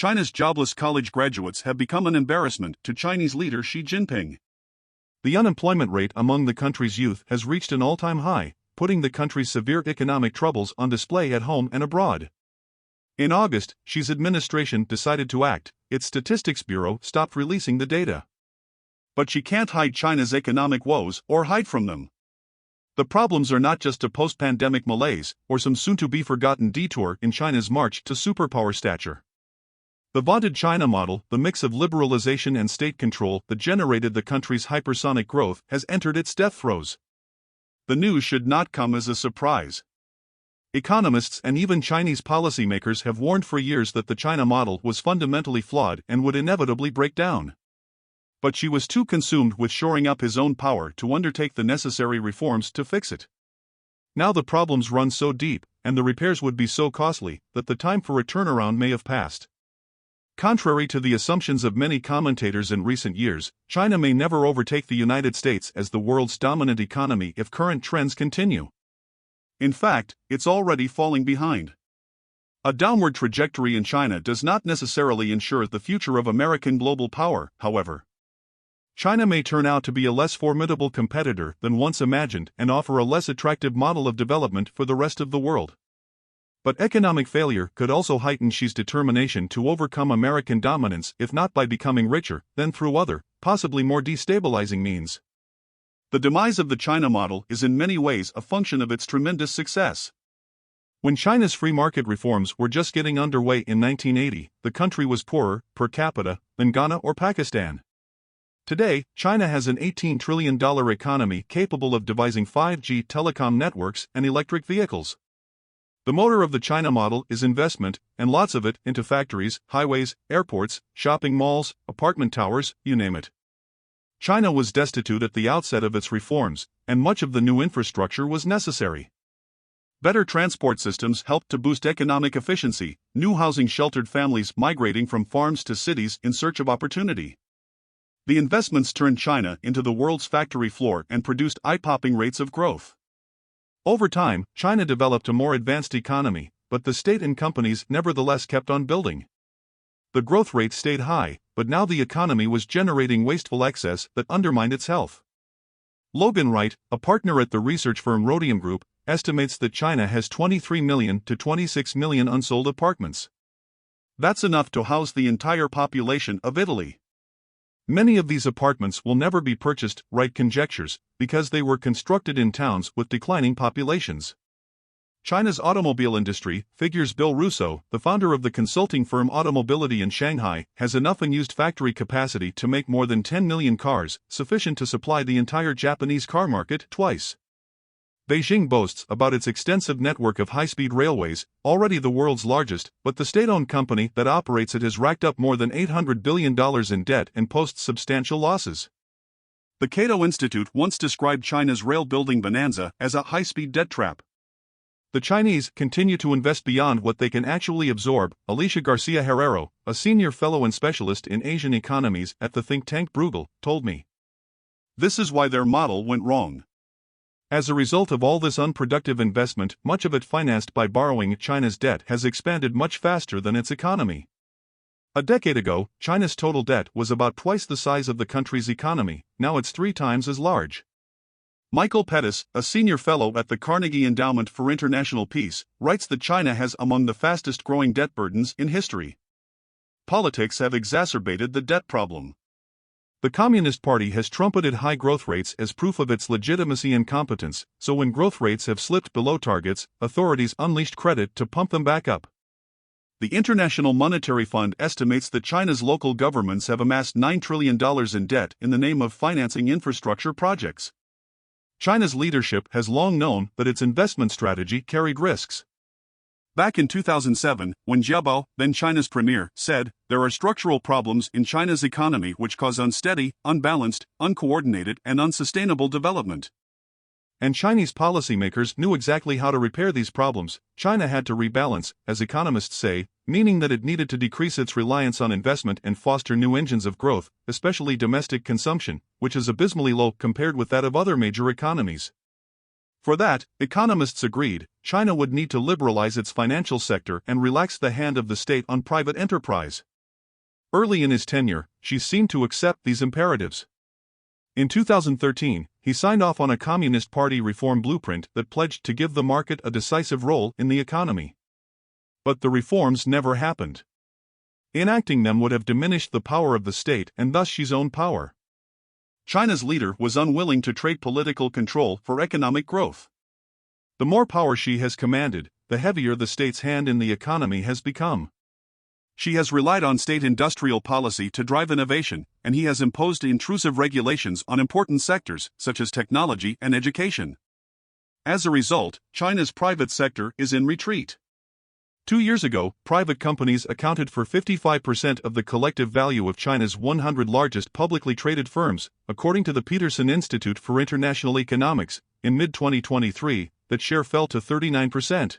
China's jobless college graduates have become an embarrassment to Chinese leader Xi Jinping. The unemployment rate among the country's youth has reached an all-time high, putting the country's severe economic troubles on display at home and abroad. In August, Xi's administration decided to act. Its statistics bureau stopped releasing the data. But she can't hide China's economic woes or hide from them. The problems are not just a post-pandemic malaise or some soon-to-be-forgotten detour in China's march to superpower stature. The vaunted China model, the mix of liberalization and state control that generated the country's hypersonic growth, has entered its death throes. The news should not come as a surprise. Economists and even Chinese policymakers have warned for years that the China model was fundamentally flawed and would inevitably break down. But Xi was too consumed with shoring up his own power to undertake the necessary reforms to fix it. Now the problems run so deep, and the repairs would be so costly, that the time for a turnaround may have passed. Contrary to the assumptions of many commentators in recent years, China may never overtake the United States as the world's dominant economy if current trends continue. In fact, it's already falling behind. A downward trajectory in China does not necessarily ensure the future of American global power, however. China may turn out to be a less formidable competitor than once imagined and offer a less attractive model of development for the rest of the world. But economic failure could also heighten Xi's determination to overcome American dominance, if not by becoming richer, then through other, possibly more destabilizing means. The demise of the China model is in many ways a function of its tremendous success. When China's free market reforms were just getting underway in 1980, the country was poorer, per capita, than Ghana or Pakistan. Today, China has an $18 trillion economy capable of devising 5G telecom networks and electric vehicles. The motor of the China model is investment, and lots of it, into factories, highways, airports, shopping malls, apartment towers, you name it. China was destitute at the outset of its reforms, and much of the new infrastructure was necessary. Better transport systems helped to boost economic efficiency, new housing sheltered families migrating from farms to cities in search of opportunity. The investments turned China into the world's factory floor and produced eye-popping rates of growth. Over time, China developed a more advanced economy, but the state and companies nevertheless kept on building. The growth rate stayed high, but now the economy was generating wasteful excess that undermined its health. Logan Wright, a partner at the research firm Rhodium Group, estimates that China has 23 million to 26 million unsold apartments. That's enough to house the entire population of Italy. Many of these apartments will never be purchased, Wright conjectures, because they were constructed in towns with declining populations. China's automobile industry, figures Bill Russo, the founder of the consulting firm Automobility in Shanghai, has enough unused factory capacity to make more than 10 million cars, sufficient to supply the entire Japanese car market twice. Beijing boasts about its extensive network of high-speed railways, already the world's largest, but the state-owned company that operates it has racked up more than $800 billion in debt and posts substantial losses. The Cato Institute once described China's rail-building bonanza as a high-speed debt trap. The Chinese continue to invest beyond what they can actually absorb, Alicia Garcia Herrero, a senior fellow and specialist in Asian economies at the think tank Bruegel, told me. This is why their model went wrong. As a result of all this unproductive investment, much of it financed by borrowing, China's debt has expanded much faster than its economy. A decade ago, China's total debt was about twice the size of the country's economy, now it's 3 times as large. Michael Pettis, a senior fellow at the Carnegie Endowment for International Peace, writes that China has among the fastest-growing debt burdens in history. Politics have exacerbated the debt problem. The Communist Party has trumpeted high growth rates as proof of its legitimacy and competence, so when growth rates have slipped below targets, authorities unleashed credit to pump them back up. The International Monetary Fund estimates that China's local governments have amassed $9 trillion in debt in the name of financing infrastructure projects. China's leadership has long known that its investment strategy carried risks. Back in 2007, when Jiabao, then China's premier, said, "There are structural problems in China's economy which cause unsteady, unbalanced, uncoordinated, and unsustainable development." And Chinese policymakers knew exactly how to repair these problems. China had to rebalance, as economists say, meaning that it needed to decrease its reliance on investment and foster new engines of growth, especially domestic consumption, which is abysmally low compared with that of other major economies. For that, economists agreed, China would need to liberalize its financial sector and relax the hand of the state on private enterprise. Early in his tenure, Xi seemed to accept these imperatives. In 2013, he signed off on a Communist Party reform blueprint that pledged to give the market a decisive role in the economy. But the reforms never happened. Enacting them would have diminished the power of the state and thus Xi's own power. China's leader was unwilling to trade political control for economic growth. The more power Xi has commanded, the heavier the state's hand in the economy has become. Xi has relied on state industrial policy to drive innovation, and he has imposed intrusive regulations on important sectors such as technology and education. As a result, China's private sector is in retreat. 2 years ago, private companies accounted for 55% of the collective value of China's 100 largest publicly traded firms, according to the Peterson Institute for International Economics. In mid-2023, that share fell to 39%.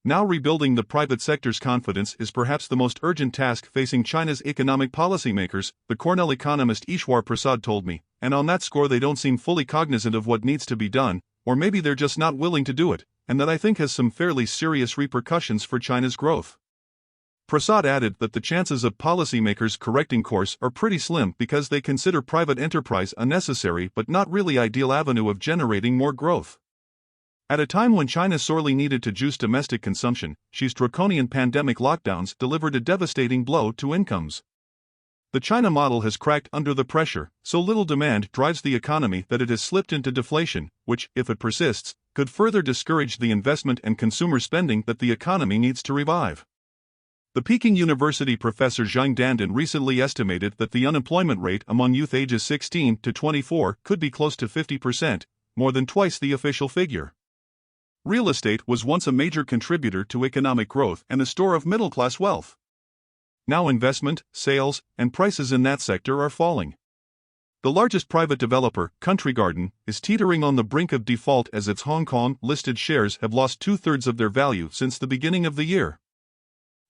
Now rebuilding the private sector's confidence is perhaps the most urgent task facing China's economic policymakers, the Cornell economist Ishwar Prasad told me, and on that score they don't seem fully cognizant of what needs to be done, or maybe they're just not willing to do it, and that I think has some fairly serious repercussions for China's growth. Prasad added that the chances of policymakers correcting course are pretty slim because they consider private enterprise a necessary but not really ideal avenue of generating more growth. At a time when China sorely needed to juice domestic consumption, Xi's draconian pandemic lockdowns delivered a devastating blow to incomes. The China model has cracked under the pressure, so little demand drives the economy that it has slipped into deflation, which, if it persists, could further discourage the investment and consumer spending that the economy needs to revive. The Peking University professor Zhang Dandan recently estimated that the unemployment rate among youth ages 16 to 24 could be close to 50%, more than twice the official figure. Real estate was once a major contributor to economic growth and a store of middle-class wealth. Now investment, sales, and prices in that sector are falling. The largest private developer, Country Garden, is teetering on the brink of default as its Hong Kong-listed shares have lost 2/3 of their value since the beginning of the year.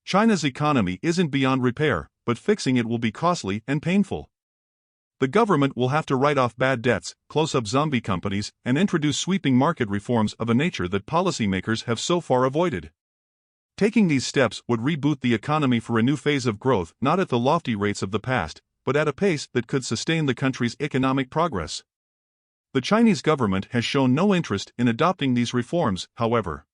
China's economy isn't beyond repair, but fixing it will be costly and painful. The government will have to write off bad debts, close up zombie companies, and introduce sweeping market reforms of a nature that policymakers have so far avoided. Taking these steps would reboot the economy for a new phase of growth, not at the lofty rates of the past, but at a pace that could sustain the country's economic progress. The Chinese government has shown no interest in adopting these reforms, however.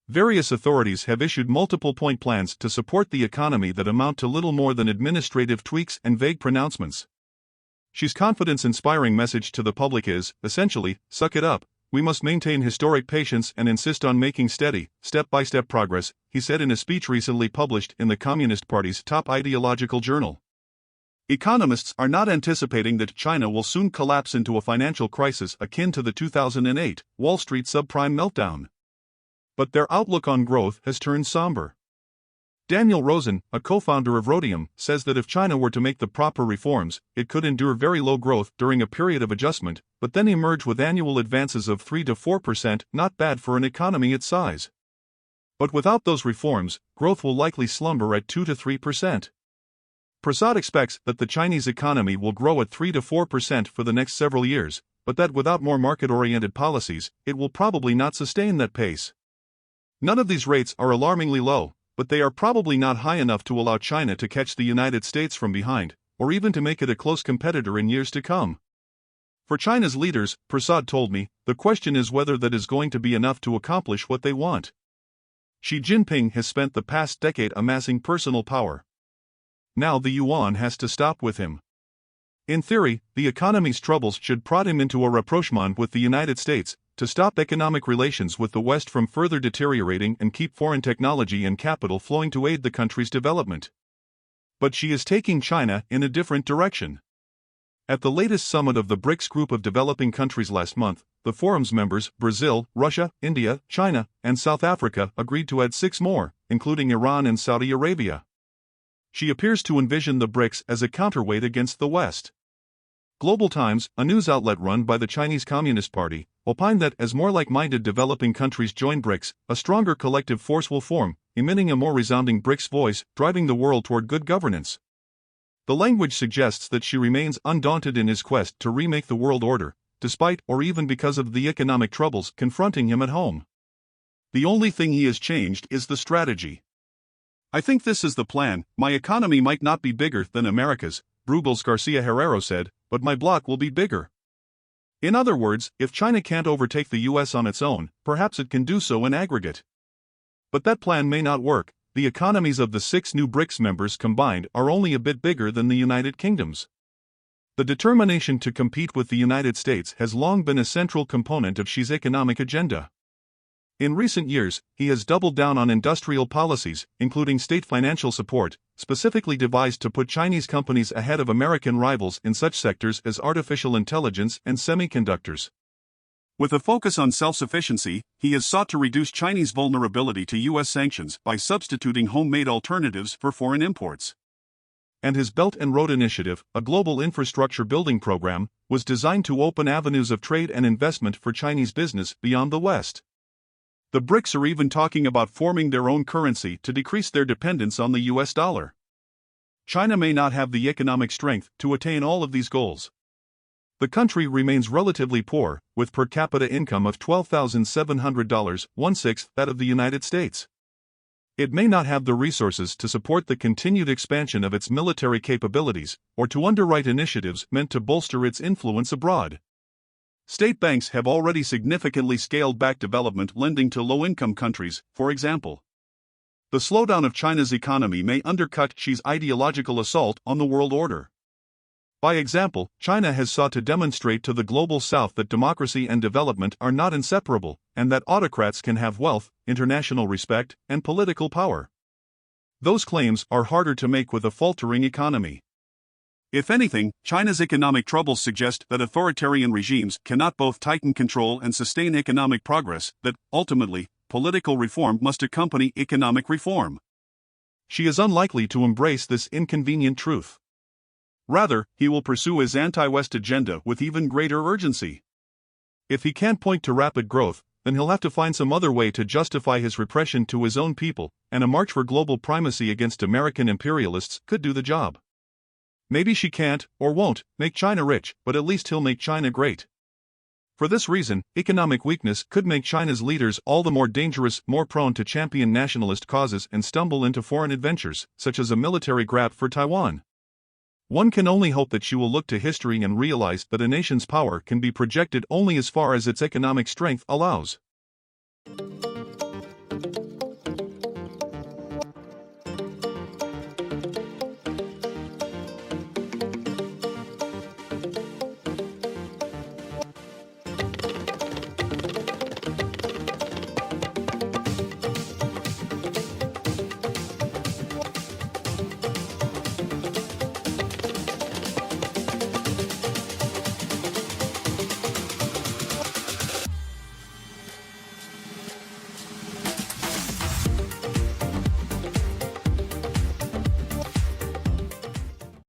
Various authorities have issued multiple-point plans to support the economy that amount to little more than administrative tweaks and vague pronouncements. Xi's confidence-inspiring message to the public is, essentially, suck it up, we must maintain historic patience and insist on making steady, step-by-step progress, he said in a speech recently published in the Communist Party's top ideological journal. Economists are not anticipating that China will soon collapse into a financial crisis akin to the 2008 Wall Street subprime meltdown. But their outlook on growth has turned somber. Daniel Rosen, a co-founder of Rhodium, says that if China were to make the proper reforms, it could endure very low growth during a period of adjustment, but then emerge with annual advances of 3 to 4%, not bad for an economy its size. But without those reforms, growth will likely slumber at 2 to 3%. Prasad expects that the Chinese economy will grow at 3 to 4% for the next several years, but that without more market-oriented policies, it will probably not sustain that pace. None of these rates are alarmingly low, but they are probably not high enough to allow China to catch the United States from behind, or even to make it a close competitor in years to come. For China's leaders, Prasad told me, the question is whether that is going to be enough to accomplish what they want. Xi Jinping has spent the past decade amassing personal power. Now the yuan has to stop with him. In theory, the economy's troubles should prod him into a rapprochement with the United States, to stop economic relations with the West from further deteriorating and keep foreign technology and capital flowing to aid the country's development. But Xi is taking China in a different direction. At the latest summit of the BRICS group of developing countries last month, the forum's members, Brazil, Russia, India, China, and South Africa, agreed to add 6 more, including Iran and Saudi Arabia. Xi appears to envision the BRICS as a counterweight against the West. Global Times, a news outlet run by the Chinese Communist Party, opined that as more like-minded developing countries join BRICS, a stronger collective force will form, emitting a more resounding BRICS voice, driving the world toward good governance. The language suggests that Xi remains undaunted in his quest to remake the world order, despite or even because of the economic troubles confronting him at home. The only thing he has changed is the strategy. I think this is the plan. My economy might not be bigger than America's, Bruegels Garcia Herrero said, but my bloc will be bigger. In other words, if China can't overtake the US on its own, perhaps it can do so in aggregate. But that plan may not work. The economies of the 6 new BRICS members combined are only a bit bigger than the United Kingdom's. The determination to compete with the United States has long been a central component of Xi's economic agenda. In recent years, he has doubled down on industrial policies, including state financial support, specifically devised to put Chinese companies ahead of American rivals in such sectors as artificial intelligence and semiconductors. With a focus on self-sufficiency, he has sought to reduce Chinese vulnerability to U.S. sanctions by substituting homemade alternatives for foreign imports. And his Belt and Road Initiative, a global infrastructure building program, was designed to open avenues of trade and investment for Chinese business beyond the West. The BRICS are even talking about forming their own currency to decrease their dependence on the US dollar. China may not have the economic strength to attain all of these goals. The country remains relatively poor, with per capita income of $12,700, one-sixth that of the United States. It may not have the resources to support the continued expansion of its military capabilities, or to underwrite initiatives meant to bolster its influence abroad. State banks have already significantly scaled back development lending to low-income countries, for example. The slowdown of China's economy may undercut Xi's ideological assault on the world order. By example, China has sought to demonstrate to the global South that democracy and development are not inseparable, and that autocrats can have wealth, international respect, and political power. Those claims are harder to make with a faltering economy. If anything, China's economic troubles suggest that authoritarian regimes cannot both tighten control and sustain economic progress, that, ultimately, political reform must accompany economic reform. Xi is unlikely to embrace this inconvenient truth. Rather, he will pursue his anti-West agenda with even greater urgency. If he can't point to rapid growth, then he'll have to find some other way to justify his repression to his own people, and a march for global primacy against American imperialists could do the job. Maybe Xi can't, or won't, make China rich, but at least he'll make China great. For this reason, economic weakness could make China's leaders all the more dangerous, more prone to champion nationalist causes and stumble into foreign adventures, such as a military grab for Taiwan. One can only hope that Xi will look to history and realize that a nation's power can be projected only as far as its economic strength allows.